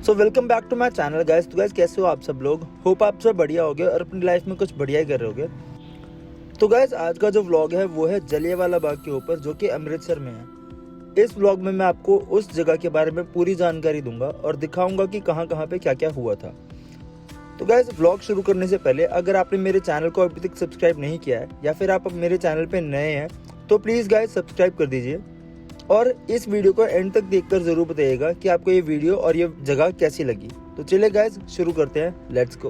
So welcome back to my channel guys. तो guys कैसे हो आप सब लोग? होप आप सब बढ़िया होगे और अपनी लाइफ में कुछ बढ़िया ही कर रहे होगे। तो गाइस आज का जो व्लॉग है वो है जलियांवाला बाग के ऊपर, जो कि अमृतसर में है। इस व्लॉग में मैं आपको उस जगह के बारे में पूरी जानकारी दूंगा और दिखाऊंगा कि कहाँ कहाँ पे क्या क्या हुआ था। तो गाइस व्लॉग शुरू करने से पहले अगर आपने मेरे चैनल को अभी तक सब्सक्राइब नहीं किया है या फिर आप मेरे चैनल पे नए हैं तो प्लीज़ गाइस सब्सक्राइब कर दीजिए और इस वीडियो को एंड तक देखकर जरूर बताइएगा कि आपको ये वीडियो और ये जगह कैसी लगी। तो चलिए गाइस शुरू करते हैं, लेट्स गो।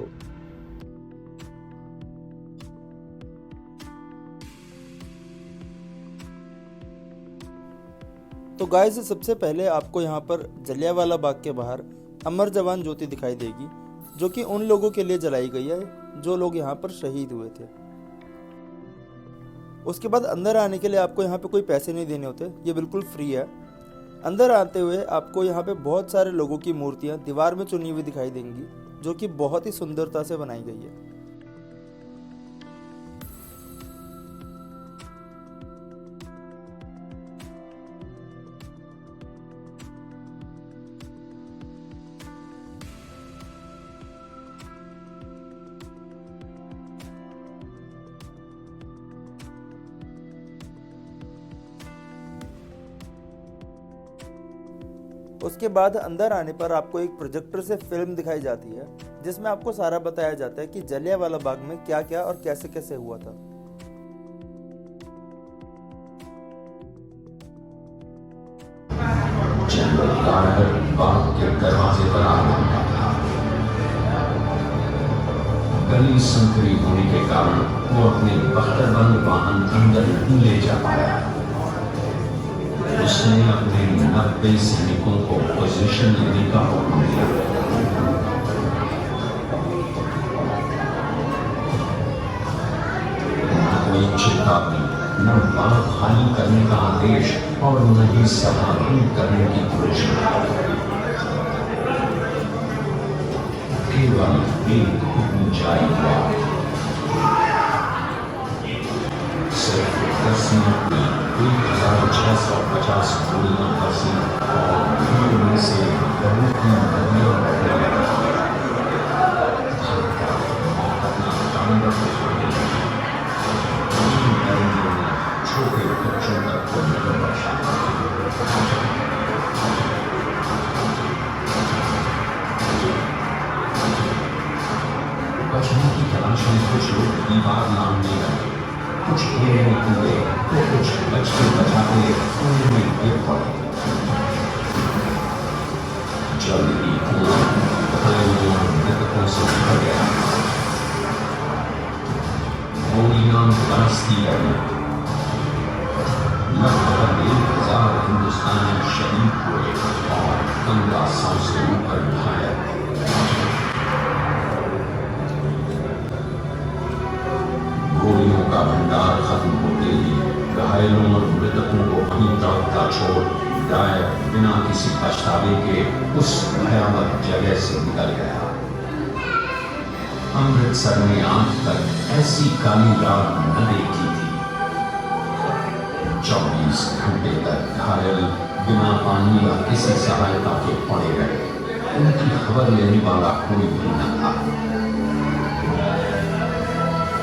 तो गाइस सबसे पहले आपको यहाँ पर जलियांवाला बाग के बाहर अमर जवान ज्योति दिखाई देगी, जो कि उन लोगों के लिए जलाई गई है जो लोग यहाँ पर शहीद हुए थे। उसके बाद अंदर आने के लिए आपको यहाँ पे कोई पैसे नहीं देने होते, ये बिल्कुल फ्री है। अंदर आते हुए आपको यहाँ पे बहुत सारे लोगों की मूर्तियाँ दीवार में चुनी हुई दिखाई देंगी, जो कि बहुत ही सुंदरता से बनाई गई है। उसके बाद अंदर आने पर आपको एक प्रोजेक्टर से फिल्म दिखाई जाती है, जिसमें आपको सारा बताया जाता है कि जलियांवाला बाग में क्या क्या और कैसे कैसे हुआ था। बाग के दरवाजे पर आ गया था। गली संकरी होने के कारण वो अपने बख्तरबंद वाहन अंदर नहीं ले जा पाया। उसने अपने 90 सैनिकों को पोजीशन लेने का हुक्म दिया। न कोई चेतावनी, न बाग खाली करने का आदेश और न ही सभा भंग करने की घोषणा। केवल एक हुक्म जारी हुआ। सिर्फ 10 मिनट में 1650 गोलियां बरसी और भीड़ में से बहुत ही नदियां बहने लगी। छोटे बच्चों तक को नहीं बचा। बचने की तलाश में कुछ लोग दीवार लांघने लगे, कुछ खेलने कूदे तो कुछ बचते बचाते कुएं में गिर पड़े। जल्द ही कुआं घायलों मृतकों से भर गया। गोलियां बरसती रही। लगभग 1000 हिंदुस्तानी शहीद हुए और 1500 से ऊपर घायल। गोलियों का भंडार खत्म होते ही घायलों और मृतकों को वहीं तड़पता छोड़ डायर बिना किसी पछतावे के उस भयावह जगह से निकल गया। अमृतसर ने आज तक ऐसी काली रात न देखी थी। 24 घंटे तक घायल बिना पानी या किसी सहायता के पड़े रहे। उनकी खबर लेने वाला कोई भी न था।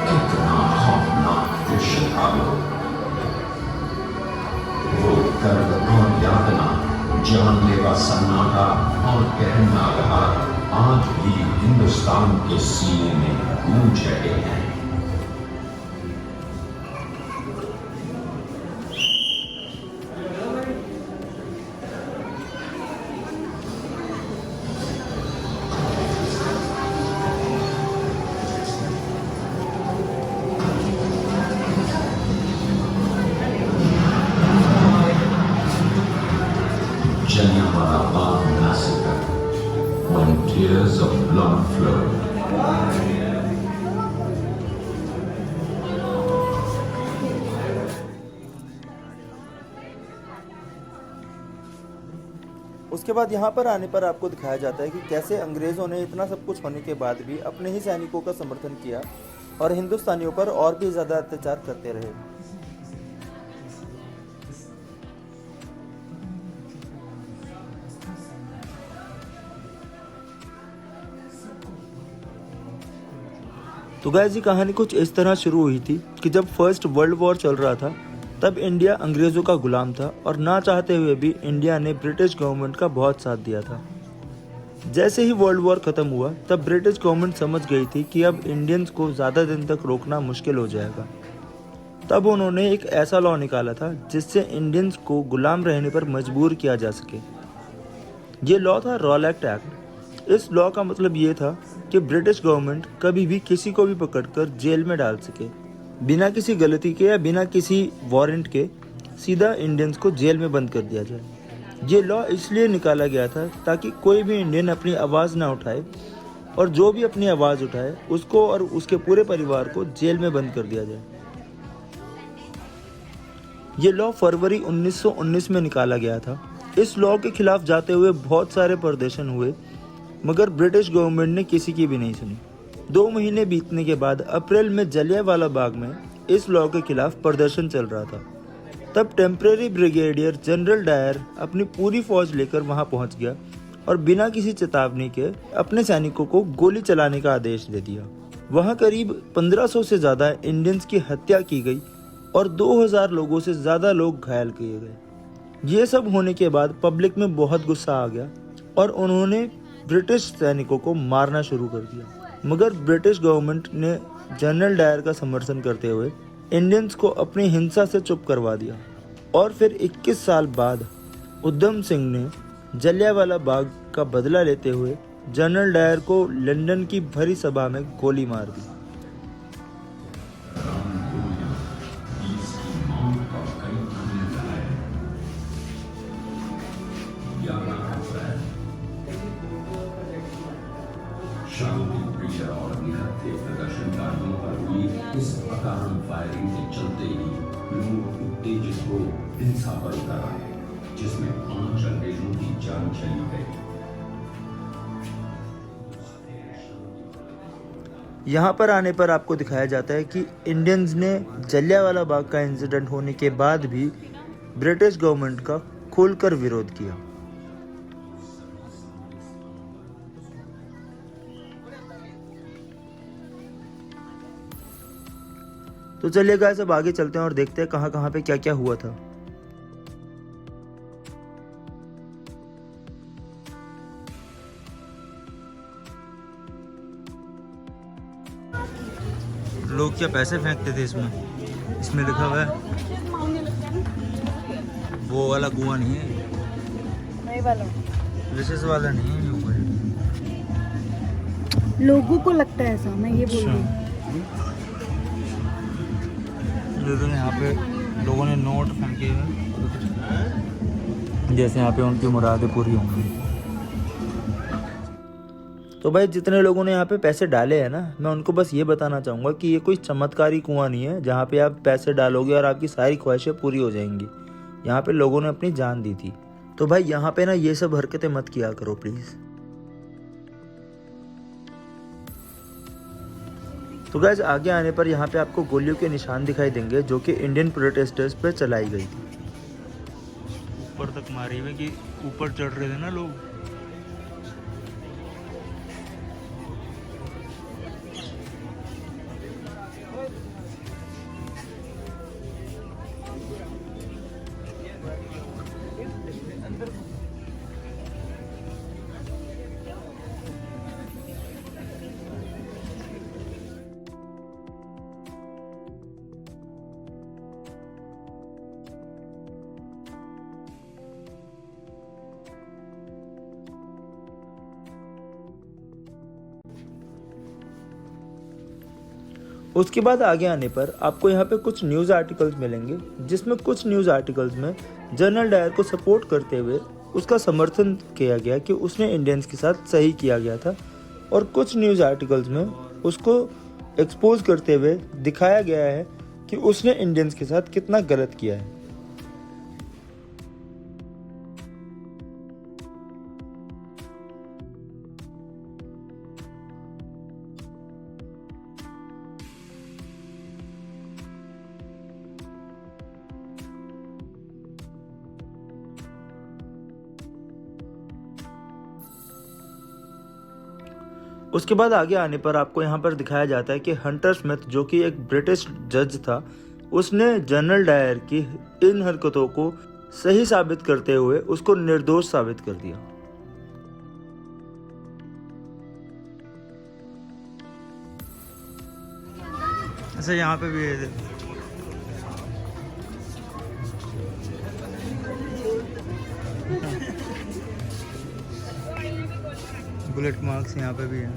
कितना खौफनाक दृश्य था वो दर्द और यातना, जानलेवा सन्नाटा और गहन आघात आज भी हिंदुस्तान के सीने में गूंज रहे हैं। Jalianwala Bagh Massacre, when tears of blood flowed. उसके बाद यहाँ पर आने पर आपको दिखाया जाता है कि कैसे अंग्रेजों ने इतना सब कुछ होने के बाद भी अपने ही सैनिकों का समर्थन किया और हिंदुस्तानियों पर और भी ज़्यादा अत्याचार करते रहे। तो गाइस ये कहानी कुछ इस तरह शुरू हुई थी कि जब फर्स्ट वर्ल्ड वॉर चल रहा था तब इंडिया अंग्रेज़ों का गुलाम था और ना चाहते हुए भी इंडिया ने ब्रिटिश गवर्नमेंट का बहुत साथ दिया था। जैसे ही वर्ल्ड वॉर ख़त्म हुआ तब ब्रिटिश गवर्नमेंट समझ गई थी कि अब इंडियंस को ज़्यादा दिन तक रोकना मुश्किल हो जाएगा। तब उन्होंने एक ऐसा लॉ निकाला था जिससे इंडियंस को गुलाम रहने पर मजबूर किया जा सके। ये लॉ था रॉलेट एक्ट। इस लॉ का मतलब ये था कि ब्रिटिश गवर्नमेंट कभी भी किसी को भी पकड़कर जेल में डाल सके, बिना किसी गलती के या बिना किसी वारंट के सीधा इंडियंस को जेल में बंद कर दिया जाए। ये लॉ इसलिए निकाला गया था ताकि कोई भी इंडियन अपनी आवाज़ ना उठाए और जो भी अपनी आवाज़ उठाए उसको और उसके पूरे परिवार को जेल में बंद कर दिया जाए। ये लॉ फरवरी 1919 में निकाला गया था। इस लॉ के खिलाफ जाते हुए बहुत सारे प्रदर्शन हुए मगर ब्रिटिश गवर्नमेंट ने किसी की भी नहीं सुनी। 2 महीने बीतने के बाद अप्रैल में जलियांवाला बाग में इस लॉ के खिलाफ प्रदर्शन चल रहा था। तब टेम्परेरी ब्रिगेडियर जनरल डायर अपनी पूरी फौज लेकर वहां पहुंच गया और बिना किसी चेतावनी के अपने सैनिकों को गोली चलाने का आदेश दे दिया। वहां करीब 1500 से ज़्यादा इंडियंस की हत्या की गई और 2000 लोगों से ज़्यादा लोग घायल किए गए। ये सब होने के बाद पब्लिक में बहुत गुस्सा आ गया और उन्होंने ब्रिटिश सैनिकों को मारना शुरू कर दिया। मगर ब्रिटिश गवर्नमेंट ने जनरल डायर का समर्थन करते हुए इंडियंस को अपनी हिंसा से चुप करवा दिया और फिर 21 साल बाद उधम सिंह ने जलियांवाला बाग का बदला लेते हुए जनरल डायर को लंदन की भरी सभा में गोली मार दी। शांति प्रिय और निहत्थे प्रदर्शनकारियों पर हुई इस अकारण फायरिंग के चलते ही लोग उत्तेजित हो हिंसा पर उतर आए, जिसमें 5 अंग्रेजों की जान चली गई। यहाँ पर आने पर आपको दिखाया जाता है कि इंडियंस ने जलियांवाला बाग का इंसिडेंट होने के बाद भी ब्रिटिश गवर्नमेंट का खुलकर विरोध किया। तो चलिए गाइस अब आगे चलते हैं और देखते हैं कहाँ कहाँ पे क्या क्या हुआ था। लोग क्या पैसे फेंकते थे इसमें लिखा हुआ है वो वाला कुआं नहीं है, विशेष वाला नहीं है, ऊपर लोगों को लगता है ऐसा, मैं ये बोल रही हूँ। यहाँ पे लोगों ने नोट फेंके हैं जैसे यहाँ पे उनकी मुरादें पूरी होंगी। तो भाई जितने लोगों ने यहाँ पे पैसे डाले हैं ना, मैं उनको बस ये बताना चाहूँगा कि ये कोई चमत्कारी कुआं नहीं है जहाँ पे आप पैसे डालोगे और आपकी सारी ख्वाहिशें पूरी हो जाएंगी। यहाँ पे लोगों ने अपनी जान दी थी। तो भाई यहाँ पे ना ये सब हरकतें मत किया करो प्लीज़। तो गाइस आगे आने पर यहाँ पे आपको गोलियों के निशान दिखाई देंगे जो कि इंडियन प्रोटेस्टर्स पे चलाई गई थी। ऊपर तक मारी हुई कि ऊपर चढ़ रहे थे ना लोग। उसके बाद आगे आने पर आपको यहाँ पे कुछ न्यूज़ आर्टिकल्स मिलेंगे जिसमें कुछ न्यूज़ आर्टिकल्स में जनरल डायर को सपोर्ट करते हुए उसका समर्थन किया गया कि उसने इंडियंस के साथ सही किया गया था, और कुछ न्यूज़ आर्टिकल्स में उसको एक्सपोज करते हुए दिखाया गया है कि उसने इंडियंस के साथ कितना गलत किया है। उसके बाद आगे आने पर आपको यहाँ पर दिखाया जाता है कि हंटर स्मिथ, जो कि एक ब्रिटिश जज था, उसने जनरल डायर की इन हरकतों को सही साबित करते हुए उसको निर्दोष साबित कर दिया। अच्छा, यहाँ पे भी है, बुलेट मार्क्स यहाँ पे भी है।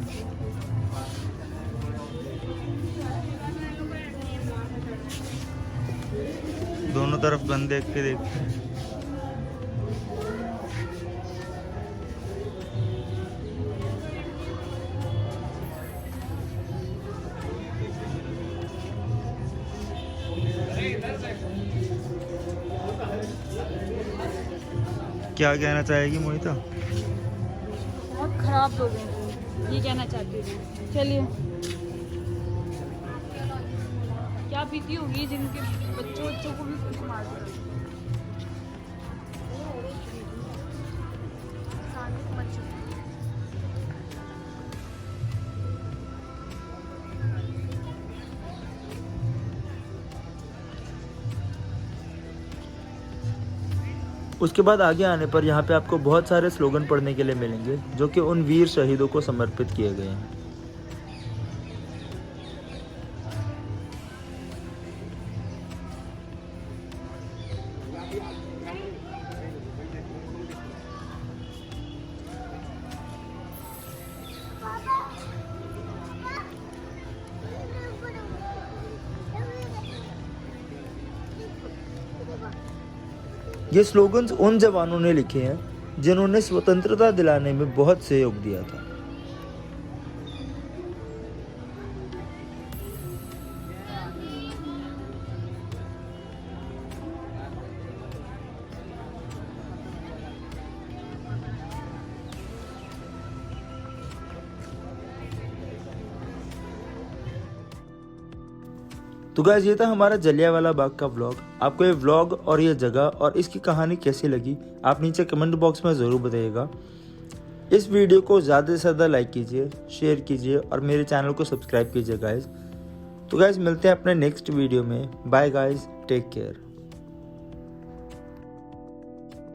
दोनों तरफ गन देख के देखते हैं। क्या कहना चाहेगी मोहिता? बहुत खराब लोग हैं, ये कहना चाहती हूँ। चलिए, क्या बीती होगी जिनके बच्चों को भी कुछ मार दिया। उसके बाद आगे आने पर यहाँ पे आपको बहुत सारे स्लोगन पढ़ने के लिए मिलेंगे, जो कि उन वीर शहीदों को समर्पित किए गए हैं। ये स्लोगन्स उन जवानों ने लिखे हैं जिन्होंने स्वतंत्रता दिलाने में बहुत सहयोग दिया था। तो गाइस, ये था हमारा जलियांवाला बाग का व्लॉग। आपको ये व्लॉग और ये जगह और इसकी कहानी कैसी लगी, आप नीचे कमेंट बॉक्स में ज़रूर बताइएगा। इस वीडियो को ज़्यादा से ज़्यादा लाइक कीजिए, शेयर कीजिए और मेरे चैनल को सब्सक्राइब कीजिए गाइस। तो गाइस, मिलते हैं अपने नेक्स्ट वीडियो में। Bye guys, take care.